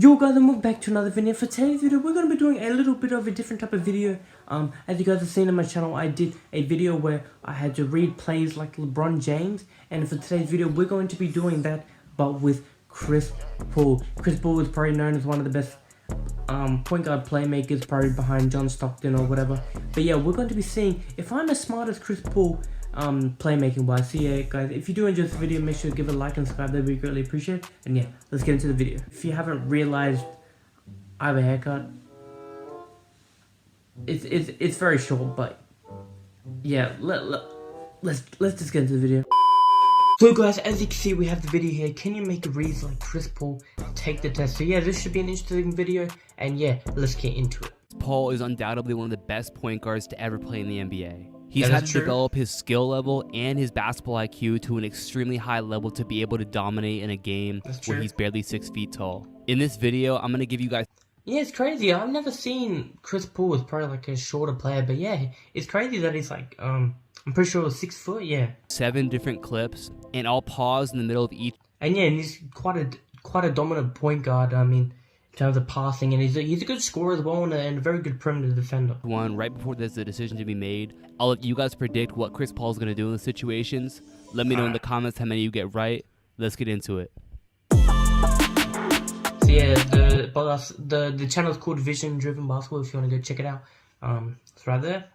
Yo guys, and welcome back to another video. For today's video, we're going to be doing a little bit of a different type of video. As you guys have seen on my channel, I did a video where I had to read plays like LeBron James. And for today's video, we're going to be doing that, but with Chris Paul. Chris Paul is probably known as one of the best point guard playmakers, probably behind John Stockton or whatever. But yeah, we're going to be seeing if I'm as smart as Chris Paul playmaking wise. So yeah guys, if you do enjoy this video, make sure to give it a like and subscribe. That'd be greatly appreciated. And yeah, let's get into the video. If you haven't realized, I have a haircut. It's very short, but yeah, let's just get into the video. So guys, as you can see, we have the video here. Can you make a read like Chris Paul? Take the test. So yeah, this should be an interesting video, and yeah, let's get into it. Paul is undoubtedly one of the best point guards to ever play in the NBA. He's had to develop his skill level and his basketball IQ to an extremely high level to be able to dominate in a game where he's barely 6 feet tall. In this video, I'm going to give you guys... Yeah, it's crazy. I've never seen Chris Paul as probably like a shorter player, but yeah, it's crazy that he's like, I'm pretty sure it was 6 foot, yeah. 7 different clips, and I'll pause in the middle of each... And yeah, and he's quite a dominant point guard, I mean, in terms of passing, and he's a good scorer as well, and a very good perimeter defender. Right before there's a decision to be made, I'll let you guys predict what Chris Paul's going to do in the situations. Let me know in the comments how many you get right. Let's get into it. So yeah, the channel is called Vision Driven Basketball if you want to go check it out. It's right there.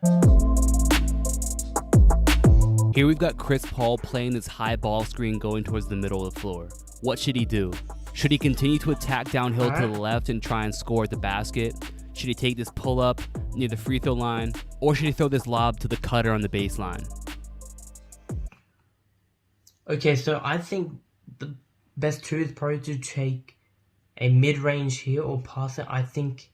Here we've got Chris Paul playing this high ball screen going towards the middle of the floor. What should he do? Should he continue to attack downhill to the left and try and score at the basket? Should he take this pull-up near the free throw line? Or should he throw this lob to the cutter on the baseline? Okay, so I think the best two is probably to take a mid-range here or pass it. I think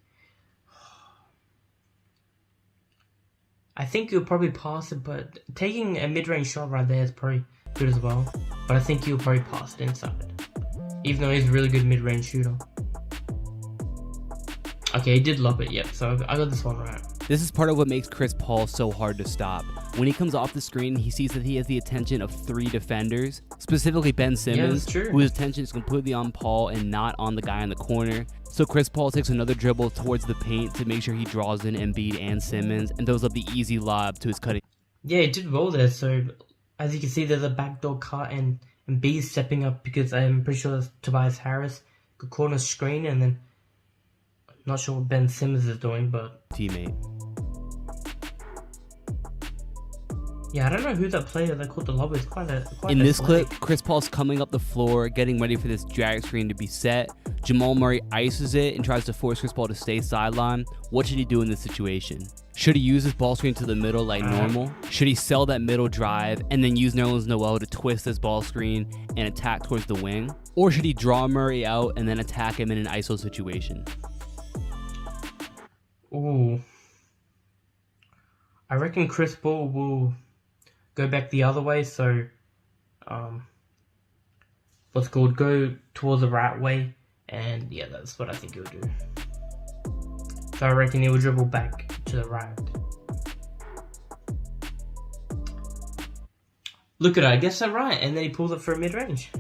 you'll probably pass it, but taking a mid-range shot right there is probably good as well. But I think you'll probably pass it inside, even though he's a really good mid-range shooter. Okay, he did lob it, yep, so I got this one right. This is part of what makes Chris Paul so hard to stop. When he comes off the screen, he sees that he has the attention of 3 defenders, specifically Ben Simmons, whose attention is completely on Paul and not on the guy in the corner. So Chris Paul takes another dribble towards the paint to make sure he draws in Embiid and Simmons and throws up the easy lob to his cutting. Yeah, he did well there, so as you can see, there's a backdoor cut and Embiid stepping up because I'm pretty sure that's Tobias Harris. Good corner screen, and then not sure what Ben Simmons is doing, but teammate. Yeah, I don't know who that player that caught the lob is. In this clip, Chris Paul's coming up the floor, getting ready for this drag screen to be set. Jamal Murray ices it and tries to force Chris Paul to stay sideline. What should he do in this situation? Should he use his ball screen to the middle like normal? Should he sell that middle drive and then use Nerlens Noel to twist this ball screen and attack towards the wing? Or should he draw Murray out and then attack him in an ISO situation? Ooh. I reckon Chris Paul will go back the other way, so what's called go towards the right way, and yeah, that's what I think he'll do. So I reckon he'll dribble back to the right. Look at it, I guess that right, and then he pulls it for a mid-range.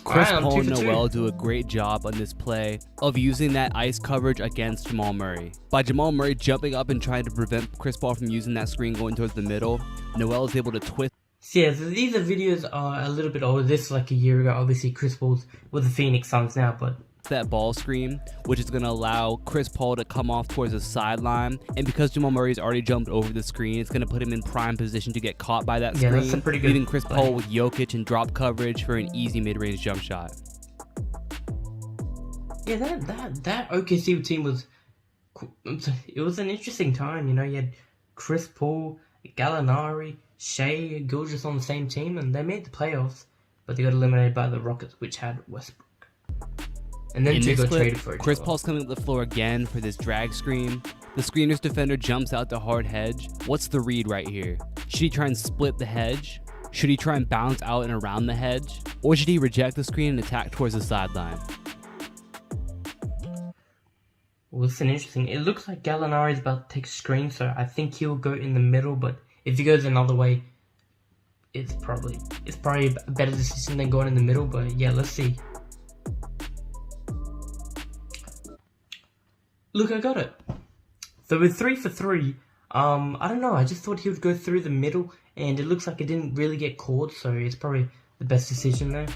Chris Paul and Noel do a great job on this play of using that ice coverage against Jamal Murray. By Jamal Murray jumping up and trying to prevent Chris Paul from using that screen going towards the middle, Noel is able to twist. So yeah, so these videos are a little bit old. This is like a year ago. Obviously, Chris Paul's with the Phoenix Suns now, but that ball screen, which is going to allow Chris Paul to come off towards the sideline, and because Jamal Murray's already jumped over the screen, it's going to put him in prime position to get caught by that screen, that's a pretty good leaving Chris Paul with Jokic and drop coverage for an easy mid-range jump shot. Yeah, that OKC team was an interesting time. You know, you had Chris Paul, Gallinari, Shea, Gilgeous on the same team, and they made the playoffs, but they got eliminated by the Rockets, which had Westbrook. And then two got traded for each other. Chris Paul's coming up the floor again for this drag screen. The screener's defender jumps out to hard hedge. What's the read right here? Should he try and split the hedge? Should he try and bounce out and around the hedge? Or should he reject the screen and attack towards the sideline? Well, it's interesting. It looks like Gallinari is about to take a screen, so I think he'll go in the middle, but if he goes another way, it's probably a better decision than going in the middle, but yeah, let's see. look, I got it. So with 3 for 3, I don't know, I just thought he would go through the middle, and it looks like it didn't really get caught, so it's probably the best decision there.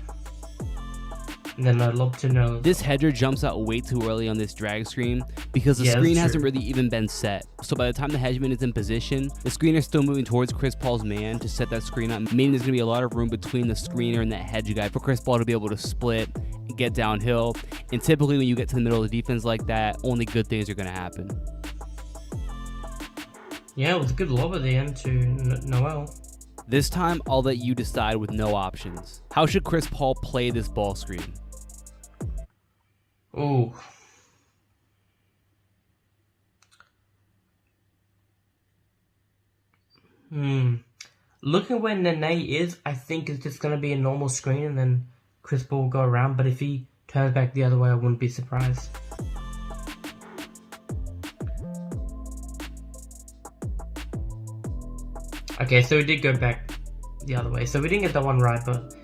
And then I'd love to know. This hedger jumps out way too early on this drag screen because the screen hasn't really even been set. So by the time the hedgeman is in position, the screener's still moving towards Chris Paul's man to set that screen up, meaning there's going to be a lot of room between the screener and that hedge guy for Chris Paul to be able to split and get downhill. And typically when you get to the middle of the defense like that, only good things are going to happen. Yeah, it was a good lob at the end to Noel. This time, I'll let you decide with no options. How should Chris Paul play this ball screen? Ooh. Looking where Nene is, I think it's just going to be a normal screen and then Chris Paul will go around. But if he turns back the other way, I wouldn't be surprised. Okay, so he did go back the other way. So we didn't get that one right, but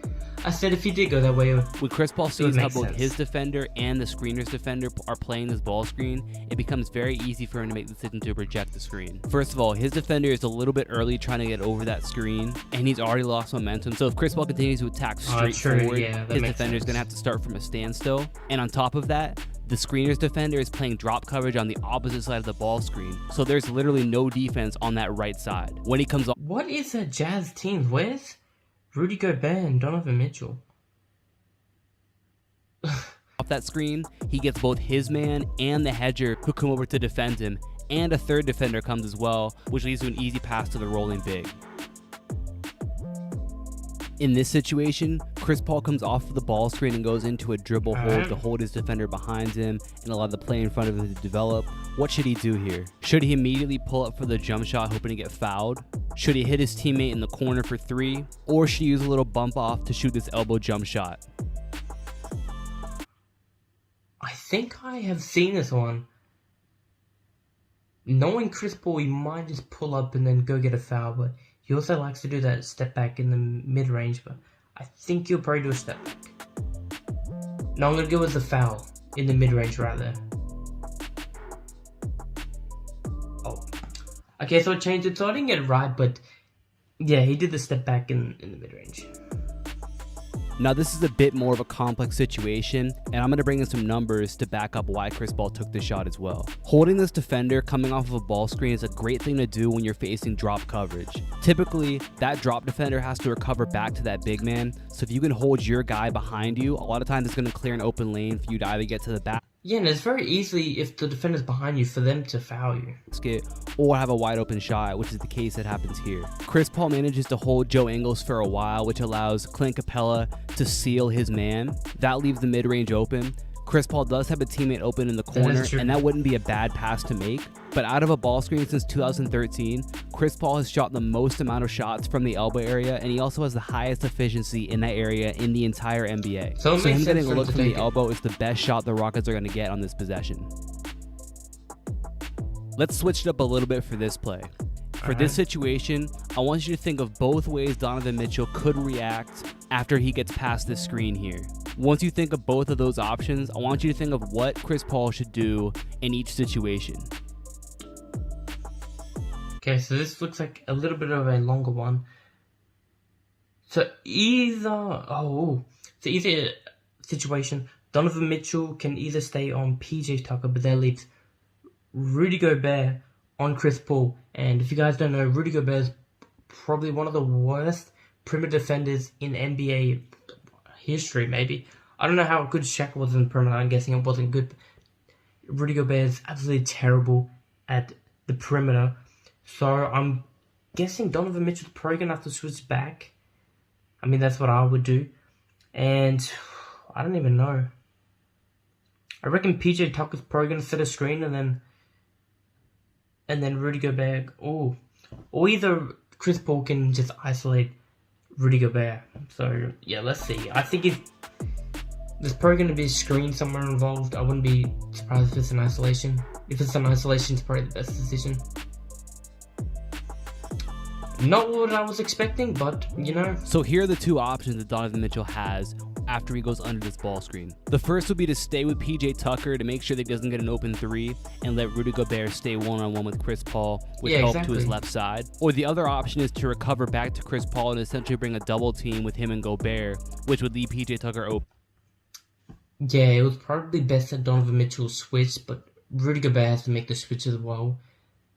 I said if he did go that way, when Chris Paul sees how both his defender and the screener's defender are playing this ball screen, it becomes very easy for him to make the decision to reject the screen. First of all, his defender is a little bit early trying to get over that screen, and he's already lost momentum. So if Chris Paul continues to attack straight forward, his defender is going to have to start from a standstill. And on top of that, the screener's defender is playing drop coverage on the opposite side of the ball screen. So there's literally no defense on that right side. When he comes off... What is a Jazz team? Where's Rudy Gobert and Donovan Mitchell? Off that screen, he gets both his man and the hedger who come over to defend him, and a third defender comes as well, which leads to an easy pass to the rolling big. In this situation, Chris Paul comes off of the ball screen and goes into a dribble hold to hold his defender behind him and allow the play in front of him to develop. What should he do here? Should he immediately pull up for the jump shot hoping to get fouled? Should he hit his teammate in the corner for 3? Or should he use a little bump off to shoot this elbow jump shot? I think I have seen this one. Knowing Chris Paul, he might just pull up and then go get a foul, but he also likes to do that step back in the mid-range, but I think he'll probably do a step back. No, I'm going to go with the foul in the mid-range right there. Oh. Okay, so I changed it, so I didn't get it right, but yeah, he did the step back in the mid-range. Now this is a bit more of a complex situation, and I'm going to bring in some numbers to back up why Chris Paul took the shot as well. Holding this defender coming off of a ball screen is a great thing to do when you're facing drop coverage. Typically, that drop defender has to recover back to that big man, so if you can hold your guy behind you, a lot of times it's going to clear an open lane for you to either get to the back. Yeah, and it's very easy if the defender's behind you for them to foul you. Or have a wide open shot, which is the case that happens here. Chris Paul manages to hold Joe Ingles for a while, which allows Clint Capella to seal his man. That leaves the mid-range open. Chris Paul does have a teammate open in the corner, and that wouldn't be a bad pass to make. But out of a ball screen since 2013, Chris Paul has shot the most amount of shots from the elbow area, and he also has the highest efficiency in that area in the entire NBA. So him getting a look from the elbow is the best shot the Rockets are going to get on this possession. Let's switch it up a little bit for this play. For this situation, I want you to think of both ways Donovan Mitchell could react after he gets past this screen here. Once you think of both of those options, I want you to think of what Chris Paul should do in each situation. Okay, so this looks like a little bit of a longer one. So either situation, Donovan Mitchell can either stay on PJ Tucker, but that leaves Rudy Gobert on Chris Paul. And if you guys don't know, Rudy Gobert is probably one of the worst perimeter defenders in NBA history, maybe. I don't know how good Shaq was in the perimeter. I'm guessing it wasn't good. Rudy Gobert is absolutely terrible at the perimeter. So I'm guessing Donovan Mitchell's probably going to have to switch back. I mean, that's what I would do. And I don't even know. I reckon PJ Tucker's probably going to set a screen and then Rudy Gobert. Or either Chris Paul can just isolate Rudy Gobert. So, yeah, let's see. I think there's probably going to be a screen somewhere involved. I wouldn't be surprised if it's an isolation. If it's an isolation, it's probably the best decision. Not what I was expecting, but, you know. So here are the two options that Donovan Mitchell has after he goes under this ball screen. The first would be to stay with PJ Tucker to make sure that he doesn't get an open three and let Rudy Gobert stay one-on-one with Chris Paul with help to his left side. Or the other option is to recover back to Chris Paul and essentially bring a double team with him and Gobert, which would leave PJ Tucker open. Yeah, it was probably best that Donovan Mitchell switched, but Rudy Gobert has to make the switch as well.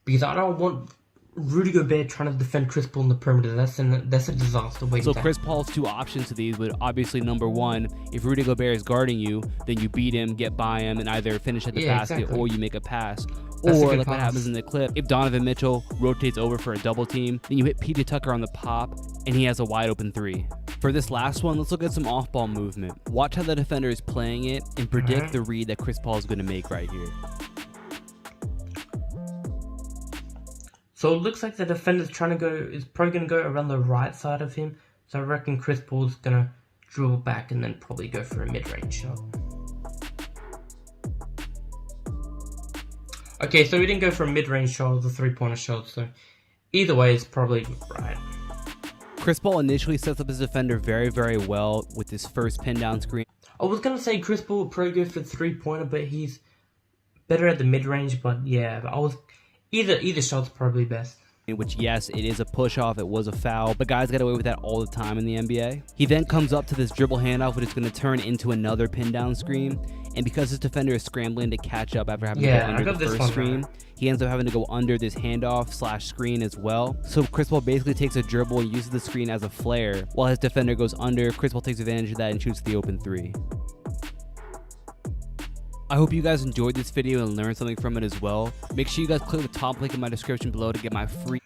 Because I don't want Rudy Gobert trying to defend Chris Paul in the perimeter. That's a disaster waiting. So Chris Paul's two options to these would obviously, number one, if Rudy Gobert is guarding you, then you beat him, get by him, and either finish at the basket or you make a pass. Or like what happens in the clip, if Donovan Mitchell rotates over for a double team, then you hit PJ Tucker on the pop, and he has a wide open three. For this last one, let's look at some off-ball movement. Watch how the defender is playing it and predict the read that Chris Paul is going to make right here. So it looks like the defender's is probably going to go around the right side of him. So I reckon Chris Paul's going to dribble back and then probably go for a mid-range shot. Okay, so we didn't go for a mid-range shot, it was a three-pointer shot, so either way, it's probably right. Chris Paul initially sets up his defender very, very well with his first pin down screen. I was going to say Chris Paul would probably go for three-pointer, but he's better at the mid-range, but yeah, either shot's probably best. Which, yes, it is a push-off, it was a foul, but guys get away with that all the time in the NBA. He then comes up to this dribble handoff, which is going to turn into another pin-down screen, and because his defender is scrambling to catch up after having to go under the first screen, he ends up having to go under this handoff / screen as well. So Chris Paul basically takes a dribble and uses the screen as a flare, while his defender goes under. Chris Paul takes advantage of that and shoots the open three. I hope you guys enjoyed this video and learned something from it as well. Make sure you guys click the top link in my description below to get my free...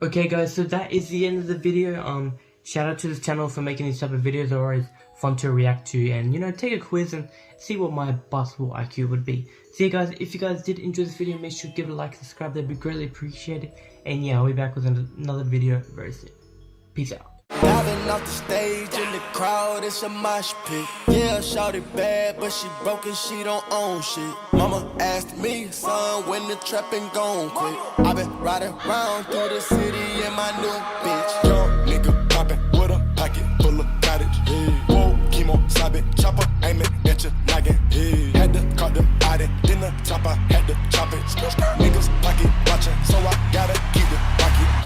Okay guys, so that is the end of the video. Shout out to this channel for making these type of videos. They're always fun to react to and, you know, take a quiz and see what my basketball IQ would be. So yeah guys, if you guys did enjoy this video, make sure to give it a like and subscribe. That'd be greatly appreciated. And yeah, I'll be back with another video very soon. Peace out. Diving off the stage in the crowd, it's a mosh pit. Yeah, shawty bad, but she broke and she don't own shit. Mama asked me, son, when the trapping gon' quit. I been riding around through the city in my new bitch. Young nigga poppin' with a pocket full of